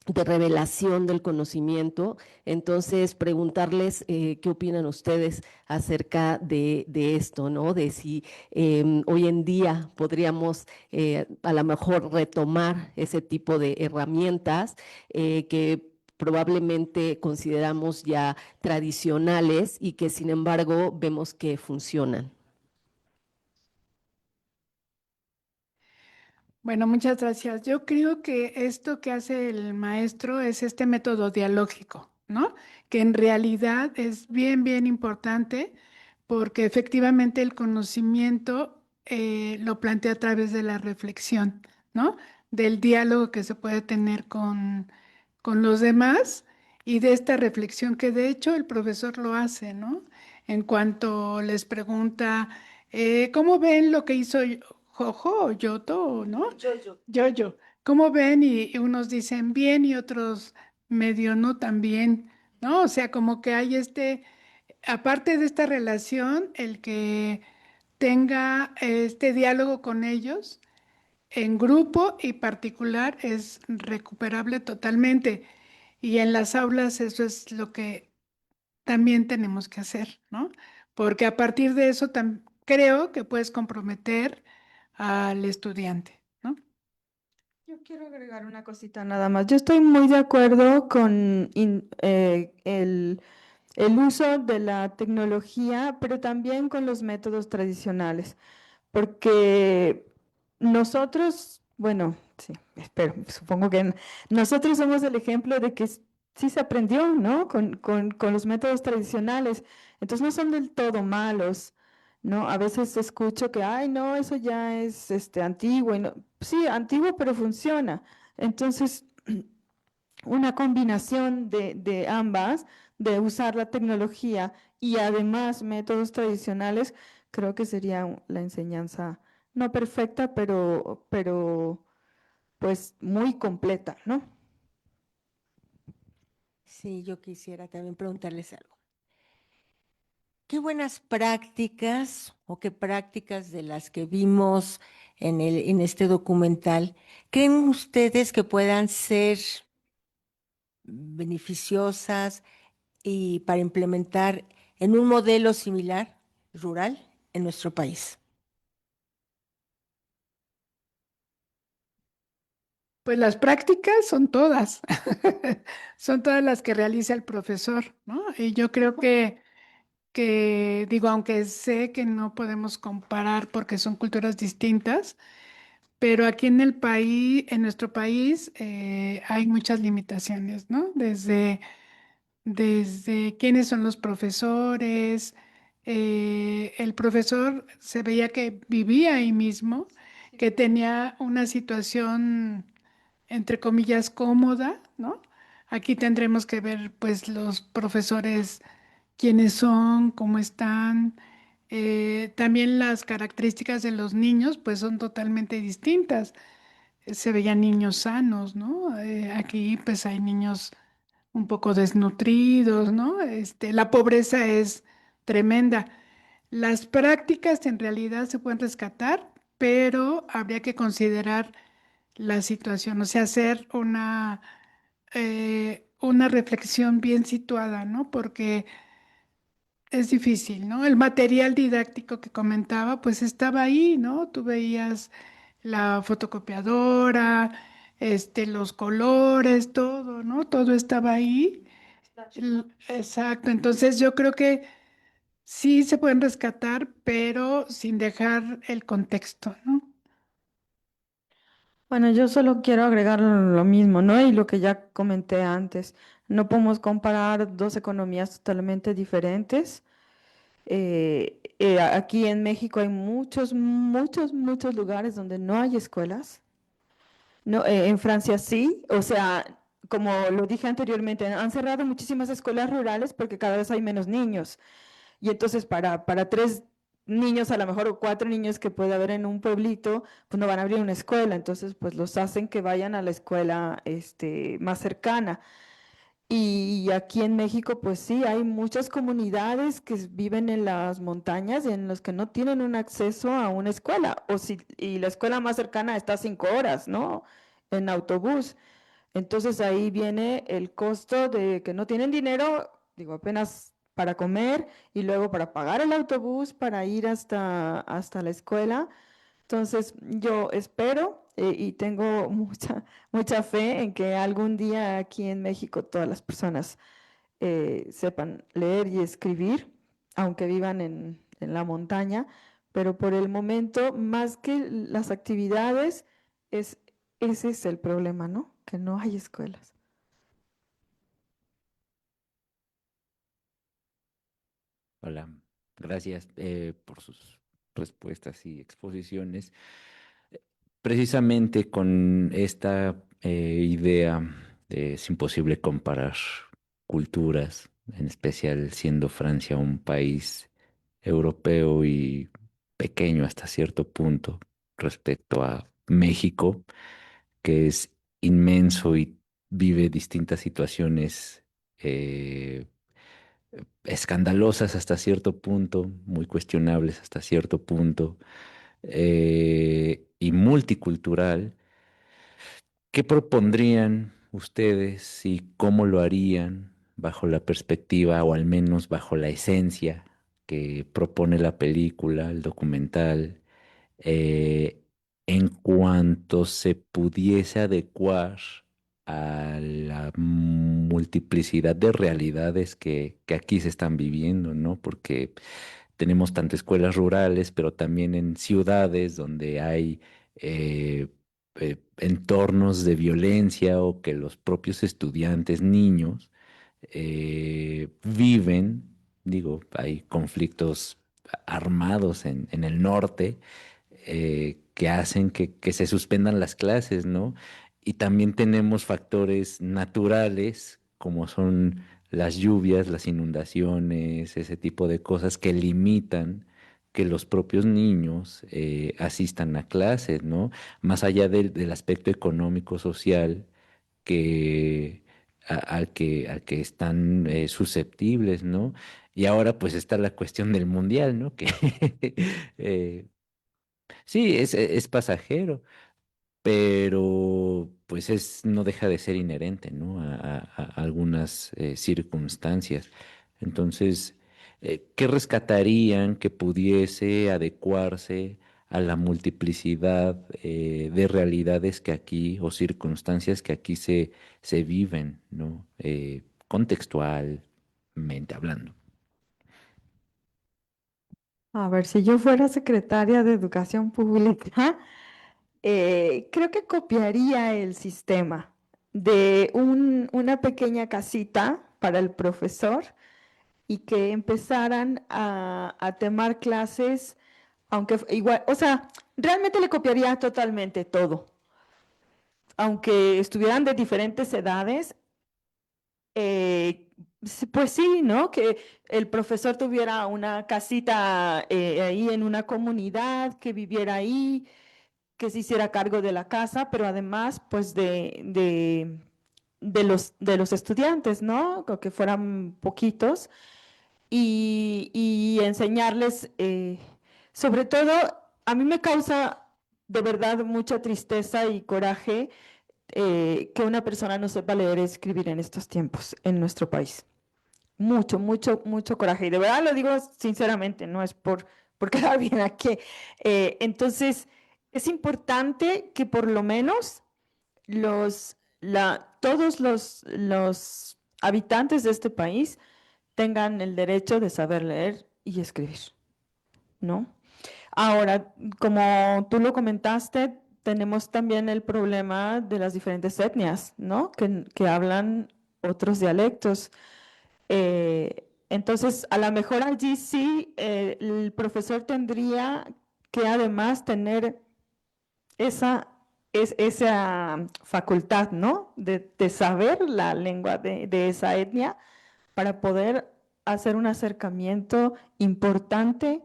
revelación del conocimiento. Entonces, preguntarles qué opinan ustedes acerca de esto, ¿no? De si hoy en día podríamos a lo mejor retomar ese tipo de herramientas que probablemente consideramos ya tradicionales y que sin embargo vemos que funcionan. Bueno, muchas gracias. Yo creo que esto que hace el maestro es este método dialógico, ¿no? Que en realidad es bien, bien importante porque efectivamente el conocimiento lo plantea a través de la reflexión, ¿no? Del diálogo que se puede tener con los demás y de esta reflexión que de hecho el profesor lo hace, ¿no? En cuanto les pregunta, ¿cómo ven lo que hizo Jojo o Yoto, ¿no? Yo. ¿Cómo ven? Y unos dicen bien y otros medio no tan bien, ¿no? O sea, como que hay aparte de esta relación, el que tenga este diálogo con ellos en grupo y particular es recuperable totalmente. Y en las aulas eso es lo que también tenemos que hacer, ¿no? Porque a partir de eso creo que puedes comprometer al estudiante, ¿no? Yo quiero agregar una cosita nada más. Yo estoy muy de acuerdo con el uso de la tecnología, pero también con los métodos tradicionales, porque nosotros, bueno, sí, espero, supongo que nosotros somos el ejemplo de que sí se aprendió, ¿no? Con los métodos tradicionales. Entonces no son del todo malos, ¿no? A veces escucho que, ay, no, eso ya es antiguo. Y no, sí, antiguo, pero funciona. Entonces, una combinación de ambas, de usar la tecnología y además métodos tradicionales, creo que sería la enseñanza no perfecta, pero pues muy completa, ¿no? Sí, yo quisiera también preguntarles algo. ¿Qué buenas prácticas o qué prácticas de las que vimos en este documental creen ustedes que puedan ser beneficiosas y para implementar en un modelo similar rural en nuestro país? Pues las prácticas son todas, son todas las que realiza el profesor, ¿no? Y yo creo que digo, aunque sé que no podemos comparar porque son culturas distintas, pero aquí en el país, en nuestro país, hay muchas limitaciones, ¿no? Desde quiénes son los profesores, el profesor se veía que vivía ahí mismo, que tenía una situación, entre comillas, cómoda, ¿no? Aquí tendremos que ver, pues, los profesores, quiénes son, cómo están. También las características de los niños, pues, son totalmente distintas. Se veían niños sanos, ¿no? Aquí, pues, hay niños un poco desnutridos, ¿no? La pobreza es tremenda. Las prácticas en realidad se pueden rescatar, pero habría que considerar la situación, o sea, hacer una reflexión bien situada, ¿no? Porque es difícil, ¿no? El material didáctico que comentaba, pues estaba ahí, ¿no? Tú veías la fotocopiadora, los colores, todo, ¿no? Todo estaba ahí. Exacto, entonces yo creo que sí se pueden rescatar, pero sin dejar el contexto, ¿no? Bueno, yo solo quiero agregar lo mismo, ¿no? Y lo que ya comenté antes, no podemos comparar dos economías totalmente diferentes. Aquí en México hay muchos, muchos, muchos lugares donde no hay escuelas. No, en Francia sí, o sea, como lo dije anteriormente, han cerrado muchísimas escuelas rurales porque cada vez hay menos niños. Y entonces para 3 niños, a lo mejor, o 4 niños que puede haber en un pueblito, pues no van a abrir una escuela. Entonces, pues los hacen que vayan a la escuela más cercana. Y aquí en México, pues sí, hay muchas comunidades que viven en las montañas en los que no tienen un acceso a una escuela. Y la escuela más cercana está a 5 horas, ¿no? En autobús. Entonces ahí viene el costo de que no tienen dinero, digo, apenas para comer y luego para pagar el autobús para ir hasta la escuela. Entonces yo espero y tengo mucha, mucha fe en que algún día aquí en México todas las personas sepan leer y escribir, aunque vivan en la montaña, pero por el momento, más que las actividades, es, ese es el problema, ¿no? Que no hay escuelas. Hola, gracias por sus respuestas y exposiciones. Precisamente con esta idea de es imposible comparar culturas, en especial siendo Francia un país europeo y pequeño hasta cierto punto respecto a México, que es inmenso y vive distintas situaciones escandalosas hasta cierto punto, muy cuestionables hasta cierto punto, y multicultural. ¿Qué propondrían ustedes y cómo lo harían bajo la perspectiva o al menos bajo la esencia que propone la película, el documental, eh, en cuanto se pudiese adecuar a la multiplicidad de realidades que aquí se están viviendo, ¿no? Porque tenemos tanto escuelas rurales, pero también en ciudades donde hay eh, entornos de violencia o que los propios estudiantes, niños, viven, digo, hay conflictos armados en el norte que hacen que se suspendan las clases, ¿no? Y también tenemos factores naturales, como son las lluvias, las inundaciones, ese tipo de cosas que limitan que los propios niños asistan a clases, ¿no? Más allá del aspecto económico, social, que, al que están susceptibles, ¿no? Y ahora pues está la cuestión del mundial, ¿no? Que eh, sí, es pasajero, pero pues no deja de ser inherente, ¿no? A algunas circunstancias. Entonces, ¿qué rescatarían que pudiese adecuarse a la multiplicidad de realidades que aquí o circunstancias que aquí se viven, ¿no? Contextualmente hablando. A ver, si yo fuera secretaria de Educación Pública, creo que copiaría el sistema de una pequeña casita para el profesor y que empezaran a tomar clases, aunque igual, o sea, realmente le copiaría totalmente todo. Aunque estuvieran de diferentes edades, pues sí, ¿no? Que el profesor tuviera una casita ahí en una comunidad, que viviera ahí, que se hiciera cargo de la casa, pero además, pues de los estudiantes, ¿no? Que fueran poquitos y enseñarles, sobre todo, a mí me causa de verdad mucha tristeza y coraje que una persona no sepa leer y escribir en estos tiempos en nuestro país. Mucho, mucho, mucho coraje. Y de verdad lo digo sinceramente, no es por quedar bien aquí. Entonces, es importante que por lo menos todos los habitantes de este país tengan el derecho de saber leer y escribir, ¿no? Ahora, como tú lo comentaste, tenemos también el problema de las diferentes etnias, ¿no? Que hablan otros dialectos. Entonces, a lo mejor allí sí, el profesor tendría que además tener esa facultad, ¿no? De saber la lengua de esa etnia para poder hacer un acercamiento importante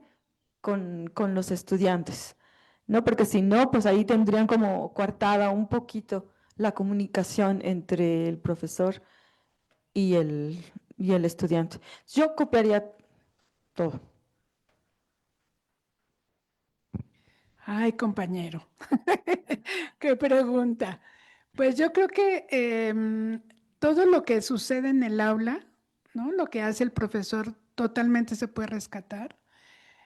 con los estudiantes, ¿no? Porque si no, pues ahí tendrían como coartada un poquito la comunicación entre el profesor y el estudiante. Yo copiaría todo. Ay, compañero, qué pregunta. Pues yo creo que todo lo que sucede en el aula, ¿no? Lo que hace el profesor totalmente se puede rescatar.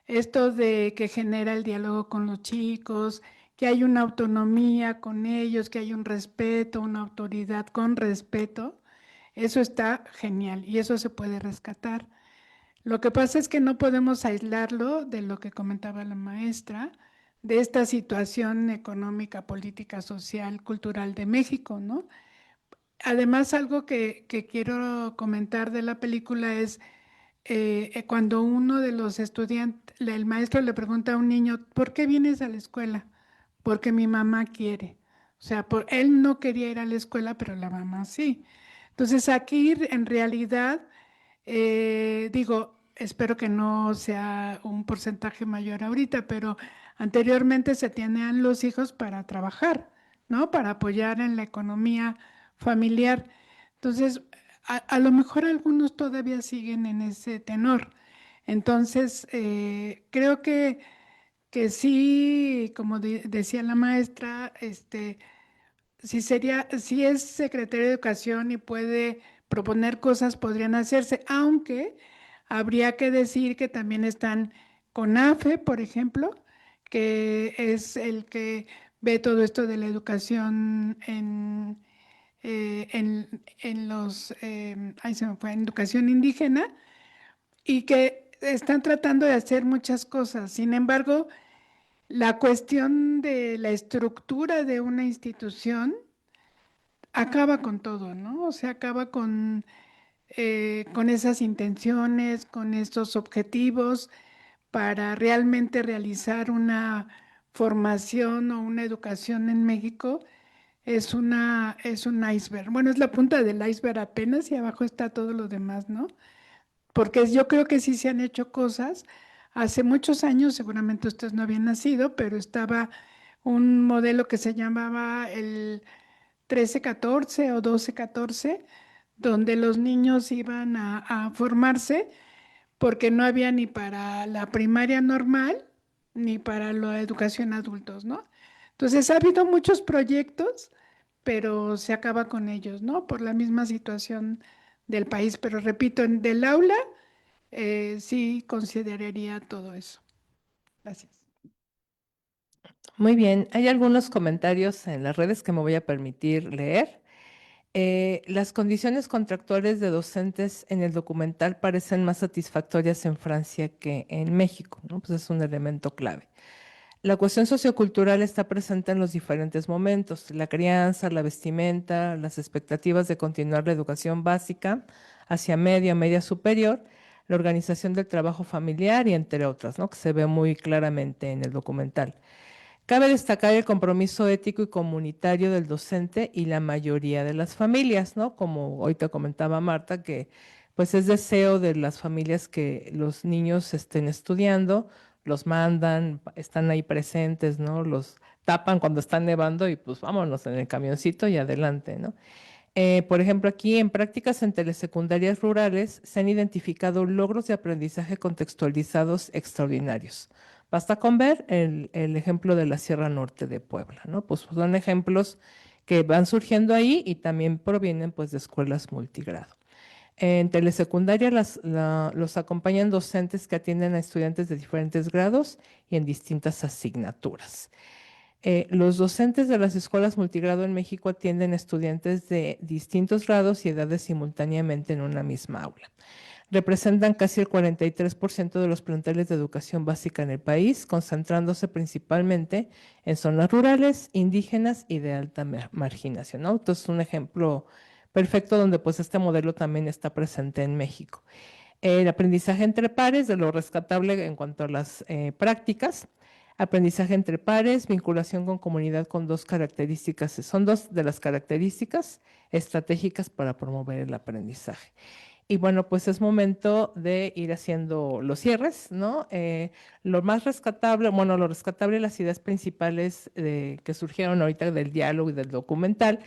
Esto de que genera el diálogo con los chicos, que hay una autonomía con ellos, que hay un respeto, una autoridad con respeto, eso está genial y eso se puede rescatar. Lo que pasa es que no podemos aislarlo de lo que comentaba la maestra, de esta situación económica, política, social, cultural de México, ¿no? Además, algo que quiero comentar de la película es cuando uno de los estudiantes, el maestro le pregunta a un niño, ¿por qué vienes a la escuela? Porque mi mamá quiere. O sea, él no quería ir a la escuela, pero la mamá sí. Entonces, aquí en realidad, digo, espero que no sea un porcentaje mayor ahorita, pero anteriormente se tenían los hijos para trabajar, ¿no? Para apoyar en la economía familiar. Entonces, a lo mejor algunos todavía siguen en ese tenor. Entonces, creo que sí, como decía la maestra, si es secretaria de Educación y puede proponer cosas, podrían hacerse, aunque habría que decir que también están CONAFE, por ejemplo, que es el que ve todo esto de la educación en los, ay, se me fue, en educación indígena, y que están tratando de hacer muchas cosas. Sin embargo, la cuestión de la estructura de una institución acaba con todo, ¿no? O sea, acaba con esas intenciones, con estos objetivos para realmente realizar una formación o una educación en México. Es un iceberg. Bueno, es la punta del iceberg apenas y abajo está todo lo demás, ¿no? Porque yo creo que sí se han hecho cosas. Hace muchos años, seguramente ustedes no habían nacido, pero estaba un modelo que se llamaba el 13-14 o 12-14, donde los niños iban a formarse porque no había ni para la primaria normal ni para la educación adultos, ¿no? Entonces ha habido muchos proyectos, pero se acaba con ellos, ¿no? Por la misma situación del país. Pero repito, del aula sí consideraría todo eso. Gracias. Muy bien, hay algunos comentarios en las redes que me voy a permitir leer. Las condiciones contractuales de docentes en el documental parecen más satisfactorias en Francia que en México, ¿no? Pues es un elemento clave. La cuestión sociocultural está presente en los diferentes momentos: la crianza, la vestimenta, las expectativas de continuar la educación básica hacia media superior, la organización del trabajo familiar y entre otras, ¿no? Que se ve muy claramente en el documental. Cabe destacar el compromiso ético y comunitario del docente y la mayoría de las familias, ¿no? Como hoy te comentaba Marta, que pues es deseo de las familias que los niños estén estudiando, los mandan, están ahí presentes, ¿no? Los tapan cuando están nevando y pues vámonos en el camioncito y adelante, ¿no? Por ejemplo, aquí en prácticas en telesecundarias rurales se han identificado logros de aprendizaje contextualizados extraordinarios. Basta con ver el ejemplo de la Sierra Norte de Puebla, ¿no? Pues son ejemplos que van surgiendo ahí y también provienen pues de escuelas multigrado. En telesecundaria los acompañan docentes que atienden a estudiantes de diferentes grados y en distintas asignaturas. Los docentes de las escuelas multigrado en México atienden a estudiantes de distintos grados y edades simultáneamente en una misma aula. Representan casi el 43% de los planteles de educación básica en el país, concentrándose principalmente en zonas rurales, indígenas y de alta marginación, ¿no? Entonces, un ejemplo perfecto donde pues este modelo también está presente en México. El aprendizaje entre pares, de lo rescatable en cuanto a las prácticas. Aprendizaje entre pares, vinculación con comunidad con dos características, son dos de las características estratégicas para promover el aprendizaje. Y bueno, pues es momento de ir haciendo los cierres, ¿no? Lo más rescatable, bueno, lo rescatable, las ideas principales que surgieron ahorita del diálogo y del documental,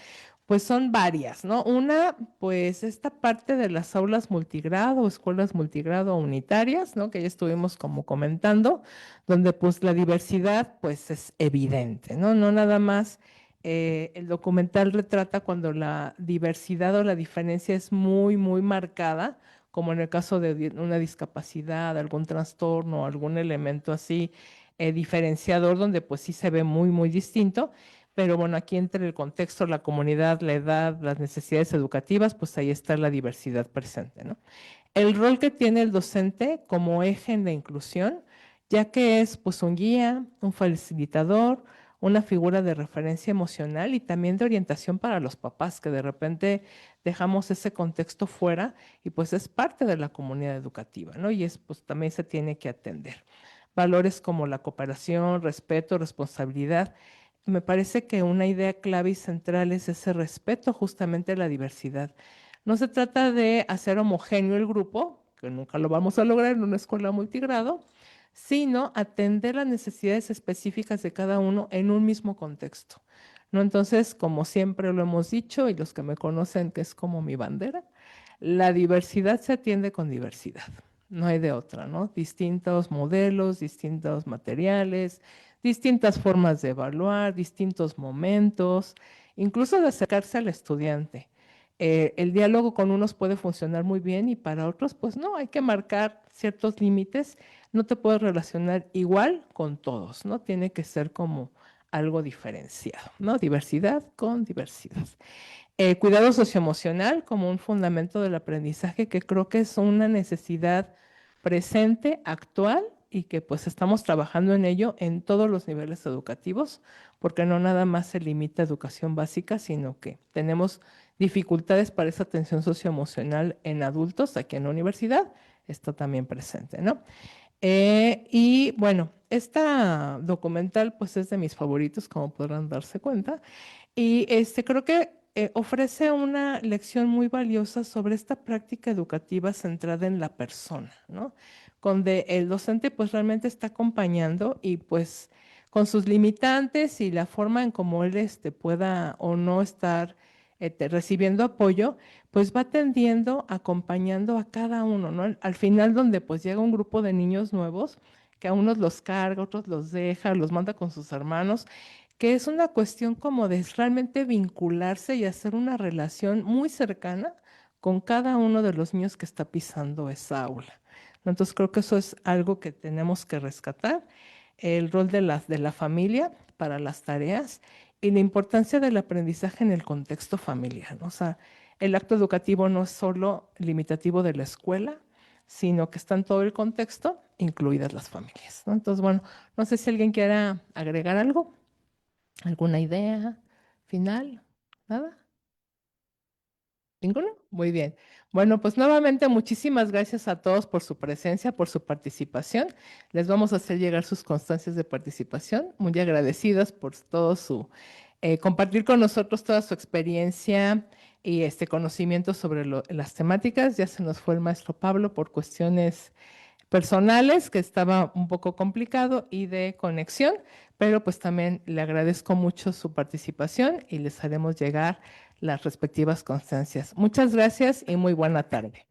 pues son varias, ¿no? Una, pues esta parte de las aulas multigrado, escuelas multigrado unitarias, ¿no? Que ya estuvimos como comentando, donde pues la diversidad pues es evidente, ¿no? No nada más el documental retrata cuando la diversidad o la diferencia es muy marcada, como en el caso de una discapacidad, algún trastorno, algún elemento así diferenciador, donde pues sí se ve muy distinto. Pero bueno, aquí entre el contexto, la comunidad, la edad, las necesidades educativas, pues ahí está la diversidad presente, ¿no? El rol que tiene el docente como eje en la inclusión, ya que es pues un guía, un facilitador, una figura de referencia emocional y también de orientación para los papás, que de repente dejamos ese contexto fuera y pues es parte de la comunidad educativa, ¿no? Y pues también se tiene que atender. Valores como la cooperación, respeto, responsabilidad. Me parece que una idea clave y central es ese respeto justamente a la diversidad. No se trata de hacer homogéneo el grupo, que nunca lo vamos a lograr en una escuela multigrado, sino atender las necesidades específicas de cada uno en un mismo contexto, ¿no? Entonces, como siempre lo hemos dicho y los que me conocen, que es como mi bandera, la diversidad se atiende con diversidad, no hay de otra, ¿no? Distintos modelos, distintos materiales, distintas formas de evaluar, distintos momentos, incluso de acercarse al estudiante. El diálogo con unos puede funcionar muy bien y para otros, pues no, hay que marcar ciertos límites. No te puedes relacionar igual con todos, ¿no? Tiene que ser como algo diferenciado, ¿no? Diversidad con diversidad. Cuidado socioemocional como un fundamento del aprendizaje que creo que es una necesidad presente, actual y que pues estamos trabajando en ello en todos los niveles educativos, porque no nada más se limita a educación básica, sino que tenemos dificultades para esa atención socioemocional en adultos, aquí en la universidad está también presente, ¿no? Y bueno, esta documental pues es de mis favoritos, como podrán darse cuenta, y creo que ofrece una lección muy valiosa sobre esta práctica educativa centrada en la persona, ¿no? Donde el docente pues realmente está acompañando y pues con sus limitantes y la forma en cómo él pueda o no estar recibiendo apoyo, pues va atendiendo, acompañando a cada uno, ¿no? Al final donde pues llega un grupo de niños nuevos, que a unos los carga, otros los deja, los manda con sus hermanos, que es una cuestión como de realmente vincularse y hacer una relación muy cercana con cada uno de los niños que está pisando esa aula. Entonces creo que eso es algo que tenemos que rescatar. el rol de la familia para las tareas y la importancia del aprendizaje en el contexto familiar, ¿no? O sea, el acto educativo no es solo limitativo de la escuela, sino que está en todo el contexto, incluidas las familias, ¿no? Entonces, bueno, no sé si alguien quiera agregar algo, alguna idea final, ¿nada? ¿Ninguno? Muy bien. Bueno, pues nuevamente muchísimas gracias a todos por su presencia, por su participación. Les vamos a hacer llegar sus constancias de participación. Muy agradecidas por todo su compartir con nosotros toda su experiencia y este conocimiento sobre las temáticas. Ya se nos fue el maestro Pablo por cuestiones personales, que estaba un poco complicado, y de conexión, pero pues también le agradezco mucho su participación y les haremos llegar las respectivas constancias. Muchas gracias y muy buena tarde.